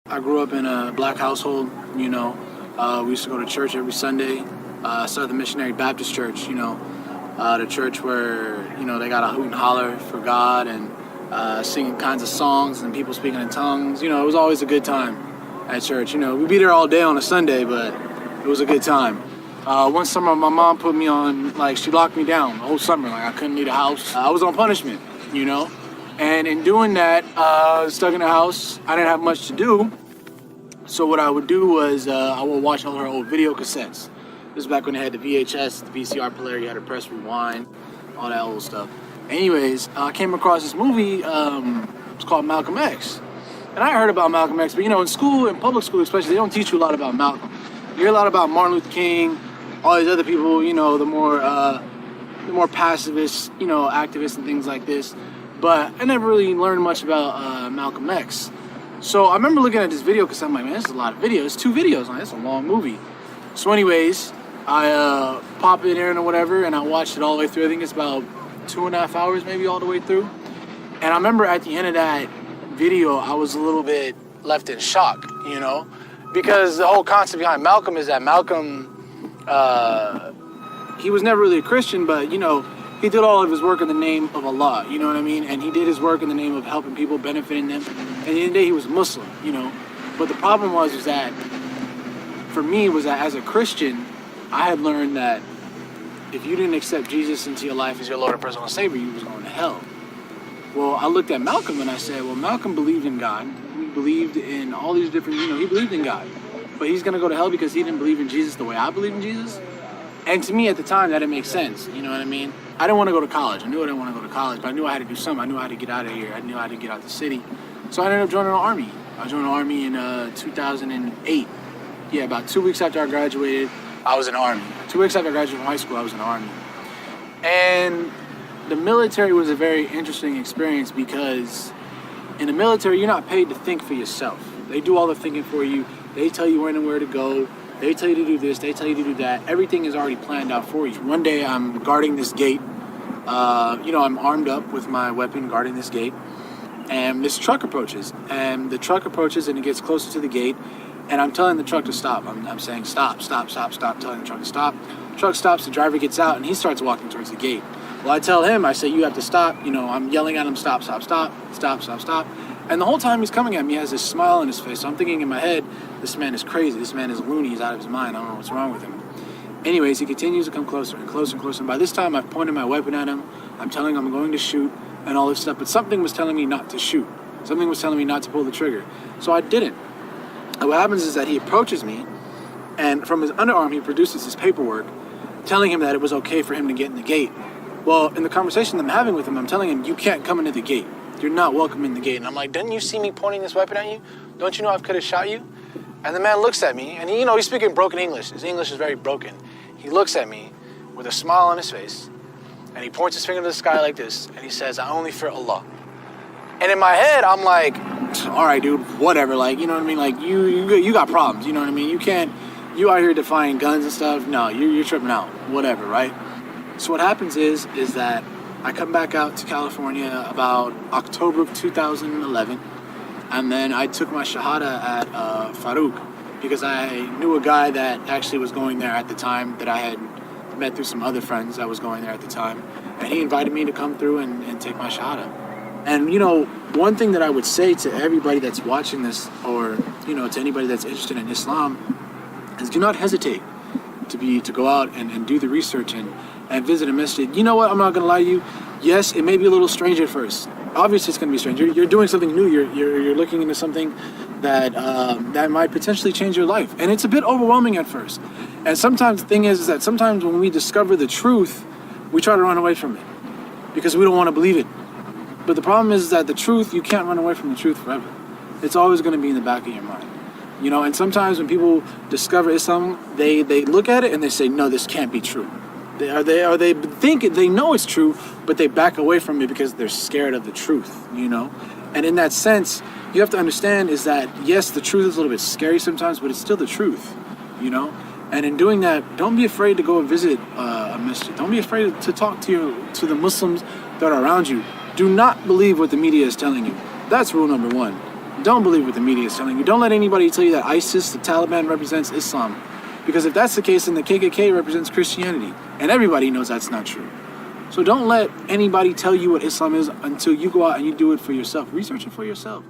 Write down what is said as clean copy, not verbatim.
I grew up in a black household, you know. We used to go to church every Sunday. Started the Missionary Baptist Church, the church where, they got a hoot and holler for God and singing kinds of songs and people speaking in tongues. It was always a good time at church. We'd be there all day on a Sunday, but it was a good time. One summer, my mom put me on, she locked me down the whole summer. I couldn't leave the house. I was on punishment, And in doing that, stuck in the house, I didn't have much to do. So what I would do was I would watch all her old video cassettes. This is back when they had the VHS, the VCR player, you had to press rewind, all that old stuff. Anyways, I came across this movie, it's called Malcolm X. And I heard about Malcolm X, but in school, in public school especially, they don't teach you a lot about Malcolm. You hear a lot about Martin Luther King, all these other people, the more pacifist, activists and things like this. But I never really learned much about Malcolm X. So I remember looking at this video because I'm like, man, this is a lot of videos. It's 2 videos, man. It's a long movie. So anyways, I pop it in or whatever, and I watched it all the way through. I think it's about 2.5 hours maybe all the way through. And I remember at the end of that video, I was a little bit left in shock, because the whole concept behind Malcolm is that Malcolm, he was never really a Christian, but, he did all of his work in the name of Allah, you know what I mean? And he did his work in the name of helping people, benefiting them. And at the end of the day, he was Muslim, But the problem was that, for me, was that as a Christian, I had learned that if you didn't accept Jesus into your life as your Lord and personal Savior, you was going to hell. Well, I looked at Malcolm and I said, well, Malcolm believed in God. He believed in all these different, he believed in God. But he's going to go to hell because he didn't believe in Jesus the way I believe in Jesus? And to me at the time, that didn't make sense. You know what I mean? I didn't want to go to college. I knew I didn't want to go to college, but I knew I had to do something. I knew how to get out of here. I knew how to get out the city. So I ended up joining the Army. I joined the Army in 2008. Yeah, about 2 weeks after I graduated, I was in the Army. 2 weeks after I graduated from high school, I was in the Army. And the military was a very interesting experience because in the military, you're not paid to think for yourself. They do all the thinking for you. They tell you when and where to go. They tell you to do this, they tell you to do that. Everything is already planned out for you. One day I'm guarding this gate. I'm armed up with my weapon guarding this gate. And this truck approaches. And the truck approaches and it gets closer to the gate. And I'm telling the truck to stop. I'm saying stop, telling the truck to stop. The truck stops, the driver gets out and he starts walking towards the gate. Well, I tell him, I say, you have to stop. I'm yelling at him, stop. And the whole time he's coming at me, he has this smile on his face. So I'm thinking in my head, this man is crazy. This man is loony. He's out of his mind. I don't know what's wrong with him. Anyways, he continues to come closer and closer and closer. And by this time, I've pointed my weapon at him. I'm telling him I'm going to shoot and all this stuff. But something was telling me not to shoot. Something was telling me not to pull the trigger. So I didn't. And what happens is that he approaches me, and from his underarm, he produces his paperwork telling him that it was okay for him to get in the gate. Well, in the conversation I'm having with him, I'm telling him, you can't come into the gate. You're not welcome in the gate. And I'm like, didn't you see me pointing this weapon at you? Don't you know I could have shot you? And the man looks at me, and he's speaking broken English. His English is very broken. He looks at me with a smile on his face, and he points his finger to the sky like this, and he says, I only fear Allah. And in my head, I'm like, all right, dude, whatever. You know what I mean? You got problems. You know what I mean? You out here defying guns and stuff. No, you're tripping out. Whatever, right? So what happens is that I come back out to California about October of 2011, and then I took my Shahada at Farouk because I knew a guy that actually was going there at the time that I had met through some other friends that was going there at the time, and he invited me to come through and take my Shahada. And, one thing that I would say to everybody that's watching this or, to anybody that's interested in Islam is do not hesitate to go out and do the research and visit a masjid. You know what? I'm not going to lie to you. Yes, it may be a little strange at first. Obviously, it's going to be strange. You're doing something new. You're looking into something that might potentially change your life. And it's a bit overwhelming at first. And sometimes the thing is that sometimes when we discover the truth, we try to run away from it because we don't want to believe it. But the problem is that the truth, you can't run away from the truth forever. It's always going to be in the back of your mind. And sometimes when people discover Islam, they look at it and they say, no, this can't be true. They think they know it's true, but they back away from it because they're scared of the truth, And in that sense, you have to understand is that, yes, the truth is a little bit scary sometimes, but it's still the truth, And in doing that, don't be afraid to go and visit a masjid. Don't be afraid to talk to the Muslims that are around you. Do not believe what the media is telling you. That's rule number one. Don't believe what the media is telling you. Don't let anybody tell you that ISIS, the Taliban, represents Islam. Because if that's the case, then the KKK represents Christianity. And everybody knows that's not true. So don't let anybody tell you what Islam is until you go out and you do it for yourself. Research it for yourself.